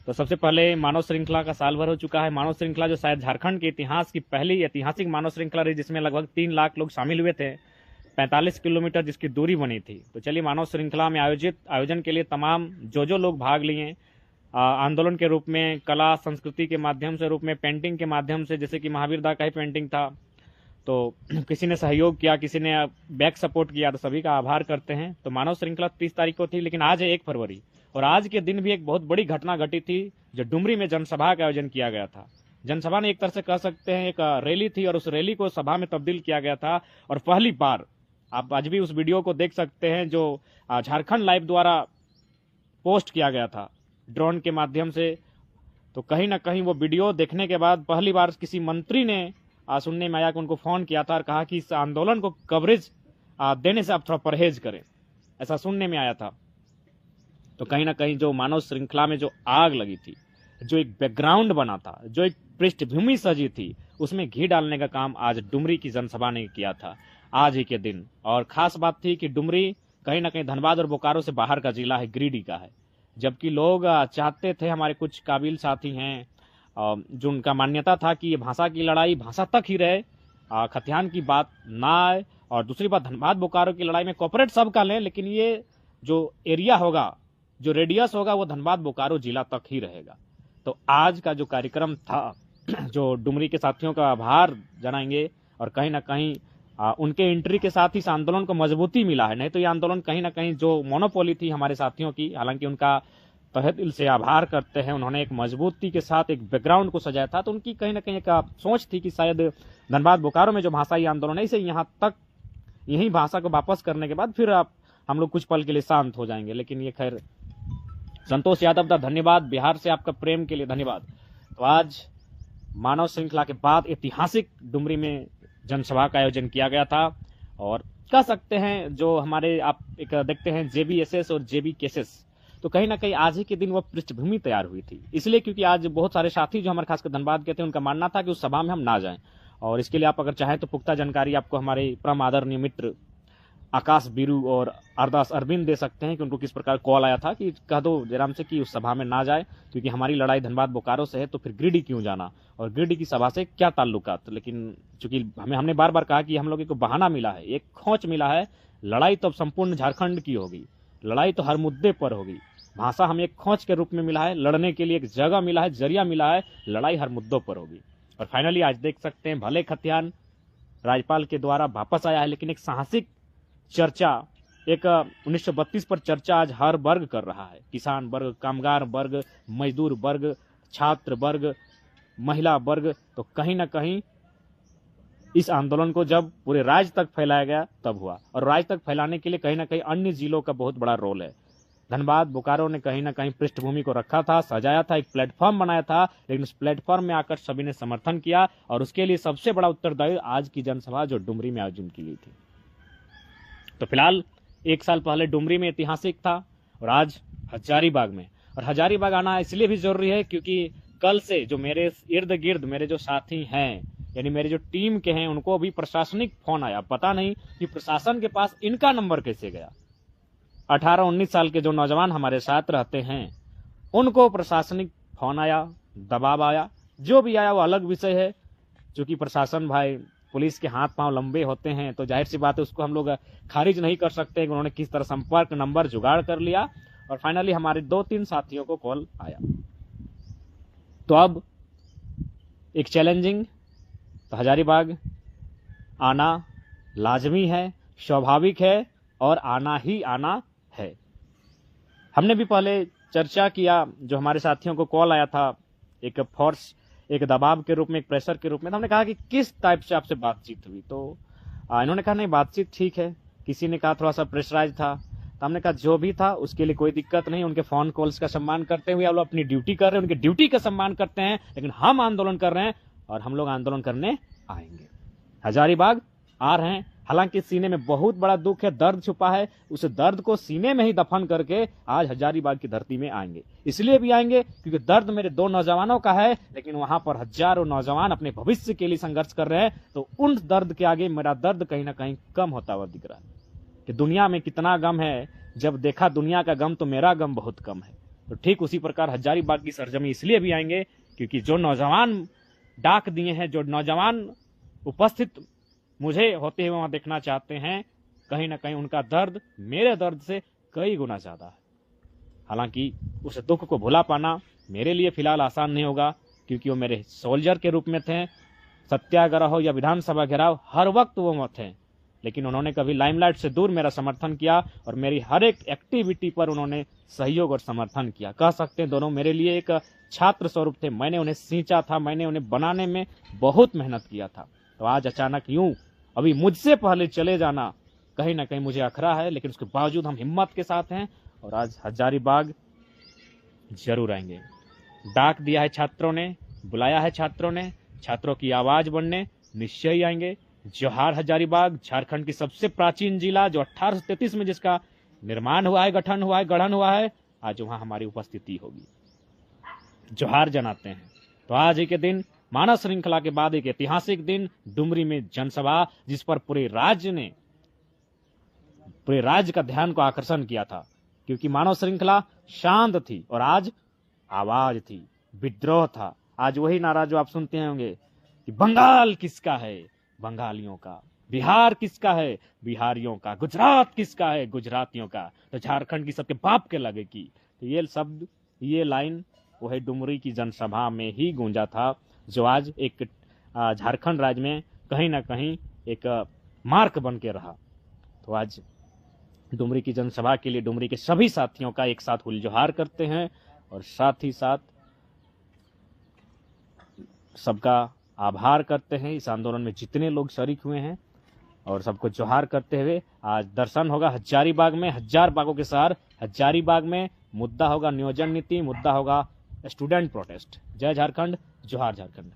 तो सबसे पहले मानव श्रृंखला का साल भर हो चुका है। मानव श्रृंखला जो शायद झारखंड के इतिहास की पहली ऐतिहासिक मानव श्रृंखला रही, जिसमें लगभग 3 लाख लोग शामिल हुए थे, 45 किलोमीटर जिसकी दूरी बनी थी। तो चलिए, मानव श्रृंखला में आयोजन के लिए तमाम जो लोग भाग लिए आंदोलन के रूप में, कला संस्कृति के माध्यम से, रूप में पेंटिंग के माध्यम से, जैसे कि महावीर दा का ही पेंटिंग था, तो किसी ने सहयोग किया, किसी ने बैक सपोर्ट किया, तो सभी का आभार करते हैं। तो मानव श्रृंखला 30 तारीख को थी, लेकिन आज है 1 फरवरी, और आज के दिन भी एक बहुत बड़ी घटना घटी थी, जो डुमरी में जनसभा का आयोजन किया गया था। जनसभा ने एक तरह से कह सकते हैं एक रैली थी, और उस रैली को सभा में तब्दील किया गया था। और पहली बार आप आज भी उस वीडियो को देख सकते हैं, जो झारखंड लाइव द्वारा पोस्ट किया गया था ड्रोन के माध्यम से। तो कहीं ना कहीं वो वीडियो देखने के बाद पहली बार किसी मंत्री ने सुनने में आया कि उनको फोन किया था और कहा कि इस आंदोलन को कवरेज देने से आप थोड़ा परहेज करें, ऐसा सुनने में आया था। तो कहीं ना कहीं जो मानव श्रृंखला में जो आग लगी थी, जो एक बैकग्राउंड बना था, जो एक पृष्ठभूमि सजी थी, उसमें घी डालने का काम आज डुमरी की जनसभा ने किया था आज ही के दिन। और खास बात थी कि डुमरी कहीं ना कहीं धनबाद और बोकारो से बाहर का जिला है, गिरिडीह का है। जबकि लोग चाहते थे, हमारे कुछ काबिल साथी हैं जो उनका मान्यता था कि ये भाषा की लड़ाई भाषा तक ही रहे, खतियान की बात ना आए, और दूसरी बात धनबाद बोकारो की लड़ाई में कॉपरेट सबका लें, लेकिन ये जो एरिया होगा, जो रेडियस होगा, वो धनबाद बोकारो जिला तक ही रहेगा। तो आज का जो कार्यक्रम था, जो डुमरी के साथियों का आभार जनाएंगे, और कहीं ना कहीं उनके एंट्री के साथ ही इस आंदोलन को मजबूती मिला है। नहीं तो ये आंदोलन कहीं ना कहीं जो मोनोपोली थी हमारे साथियों की, हालांकि उनका तहे दिल से आभार करते हैं, उन्होंने एक मजबूती के साथ एक बैकग्राउंड को सजाया था। तो उनकी कहीं ना कहीं एक सोच थी कि शायद धनबाद बोकारो में जो भाषाई आंदोलन है, इसे यहाँ तक, यही भाषा को वापस करने के बाद फिर हम लोग कुछ पल के लिए शांत हो जाएंगे। लेकिन ये खैर, संतोष यादव दा धन्यवाद, बिहार से आपका प्रेम के लिए धन्यवाद। तो आज मानव श्रृंखला के बाद ऐतिहासिक डुमरी में जनसभा का आयोजन किया गया था, और कह सकते हैं जो हमारे आप एक देखते हैं JBSS और JB केसेस, तो कहीं ना कहीं आज ही के दिन वो पृष्ठभूमि तैयार हुई थी। इसलिए क्योंकि आज बहुत सारे साथी जो हमारे खासकर धनबाद के थे, उनका मानना था कि उस सभा में हम ना जाएं। और इसके लिए आप अगर चाहें तो पुख्ता जानकारी आपको हमारे परम आदरणीय मित्र आकाश बीरू और अरदास अरविंद दे सकते हैं कि उनको किस प्रकार कॉल आया था कि कह दो जयराम से कि उस सभा में ना जाए, क्योंकि हमारी लड़ाई धनबाद बोकारो से है, तो फिर गिरिडीह क्यों जाना, और गिरिडीह की सभा से क्या ताल्लुकात। लेकिन चूंकि हमने बार बार कहा कि हम लोगों को बहाना मिला है, एक खोच मिला है, लड़ाई तो अब संपूर्ण झारखंड की होगी, लड़ाई तो हर मुद्दे पर होगी। भाषा हमें एक खोच के रूप में मिला है, लड़ने के लिए एक जगह मिला है, जरिया मिला है, लड़ाई हर मुद्दों पर होगी। और फाइनली आज देख सकते हैं, भले खतियान राज्यपाल के द्वारा वापस आया है, लेकिन एक साहसिक चर्चा, एक 1932 पर चर्चा आज हर वर्ग कर रहा है। किसान वर्ग, कामगार वर्ग, मजदूर वर्ग, छात्र वर्ग, महिला वर्ग। तो कहीं ना कहीं इस आंदोलन को जब पूरे राज्य तक फैलाया गया तब हुआ, और राज्य तक फैलाने के लिए कहीं ना कहीं अन्य जिलों का बहुत बड़ा रोल है। धनबाद बोकारो ने कहीं ना कहीं पृष्ठभूमि को रखा था, सजाया था, एक प्लेटफॉर्म बनाया था, लेकिन उस प्लेटफॉर्म में आकर सभी ने समर्थन किया, और उसके लिए सबसे बड़ा उत्तरदायी आज की जनसभा जो डुमरी में आयोजन की गई थी। तो फिलहाल 1 साल पहले डुमरी में ऐतिहासिक था, और आज हजारीबाग में। और हजारीबाग आना इसलिए भी जरूरी है क्योंकि कल से जो मेरे इर्द गिर्द मेरे जो साथी हैं, यानी मेरे जो टीम के हैं, उनको अभी प्रशासनिक फोन आया। पता नहीं कि प्रशासन के पास इनका नंबर कैसे गया। 18-19 साल के जो नौजवान हमारे साथ रहते हैं, उनको प्रशासनिक फोन आया, दबाव आया, जो भी आया वो अलग विषय है। क्योंकि प्रशासन भाई, पुलिस के हाथ पांव लंबे होते हैं, तो जाहिर सी बात है उसको हम लोग खारिज नहीं कर सकते कि उन्होंने किस तरह संपर्क नंबर जुगाड़ कर लिया। और फाइनली हमारे 2-3 साथियों को कॉल आया। तो अब एक चैलेंजिंग, तो हजारीबाग आना लाजमी है, स्वाभाविक है, और आना ही आना है। हमने भी पहले चर्चा किया, जो हमारे साथियों को कॉल आया था एक फोर्स, एक दबाव के रूप में, एक प्रेशर के रूप में, तो हमने कहा कि किस टाइप से आपसे बातचीत हुई। तो इन्होंने कहा नहीं, बातचीत ठीक है। किसी ने कहा थोड़ा सा प्रेशराइज था, तो हमने कहा जो भी था उसके लिए कोई दिक्कत नहीं, उनके फोन कॉल्स का सम्मान करते हुए आप लोग अपनी ड्यूटी कर रहे हैं, उनकी ड्यूटी का सम्मान करते हैं, लेकिन हम आंदोलन कर रहे हैं, और हम लोग आंदोलन करने आएंगे। हजारीबाग आ रहे हैं, हालांकि सीने में बहुत बड़ा दुख है, दर्द छुपा है, उस दर्द को सीने में ही दफन करके आज हजारीबाग की धरती में आएंगे। इसलिए भी आएंगे क्योंकि दर्द मेरे 2 नौजवानों का है, लेकिन वहां पर हजारों नौजवान अपने भविष्य के लिए संघर्ष कर रहे हैं। तो उन दर्द के आगे मेरा दर्द कहीं ना कहीं कम होता हुआ दिख रहा है कि दुनिया में कितना गम है। जब देखा दुनिया का गम तो मेरा गम बहुत कम है। तो ठीक उसी प्रकार हजारीबाग की सरजमी इसलिए भी आएंगे क्योंकि जो नौजवान डाक दिए हैं, जो नौजवान उपस्थित मुझे होते हुए वहां देखना चाहते हैं, कहीं ना कहीं उनका दर्द मेरे दर्द से कई गुना ज्यादा है। हालांकि उस दुख को भुला पाना मेरे लिए फिलहाल आसान नहीं होगा, क्योंकि वो मेरे सोल्जर के रूप में थे। सत्याग्रह हो या विधानसभा घेराव, हर वक्त वो थे, लेकिन उन्होंने कभी लाइमलाइट से दूर मेरा समर्थन किया और मेरी हर एक एक्टिविटी पर उन्होंने सहयोग और समर्थन किया। कह सकते हैं दोनों मेरे लिए एक छात्र स्वरूप थे। मैंने उन्हें सींचा था, मैंने उन्हें बनाने में बहुत मेहनत किया था। तो आज अचानक यूं अभी मुझसे पहले चले जाना कहीं ना कहीं मुझे अखरा है, लेकिन उसके बावजूद हम हिम्मत के साथ हैं और आज हजारीबाग जरूर आएंगे। डाक दिया है छात्रों ने, बुलाया है छात्रों ने, छात्रों की आवाज बनने निश्चय ही आएंगे। जोहार हजारीबाग, झारखंड की सबसे प्राचीन जिला जो 1833 में जिसका निर्माण हुआ है, गठन हुआ है, गढ़न हुआ है, आज वहां हमारी उपस्थिति होगी। जोहार जनाते हैं। तो आज ही के दिन मानव श्रृंखला के बाद एक ऐतिहासिक दिन, डुमरी में जनसभा, जिस पर पूरे राज्य का ध्यान को आकर्षण किया था, क्योंकि मानव श्रृंखला शांत थी और आज आवाज थी, विद्रोह था। आज वही नारा जो आप सुनते होंगे कि बंगाल किसका है, बंगालियों का, बिहार किसका है, बिहारियों का, गुजरात किसका है, गुजरातियों का, तो झारखंड की सबके बाप के लगे की। तो ये शब्द, ये लाइन वही डुमरी की जनसभा में ही गूंजा था, जो आज एक झारखंड राज्य में कहीं ना कहीं एक मार्क बन के रहा। तो आज डुमरी की जनसभा के लिए डुमरी के सभी साथियों का एक साथ हुलजोहार करते हैं और साथ ही साथ सबका आभार करते हैं इस आंदोलन में जितने लोग शरीक हुए हैं, और सबको जोहार करते हुए आज दर्शन होगा हजारीबाग में, 1000 बागों के साथ हजारीबाग में। मुद्दा होगा नियोजन नीति, मुद्दा होगा स्टूडेंट प्रोटेस्ट। जय झारखंड, जोहार झारखंड।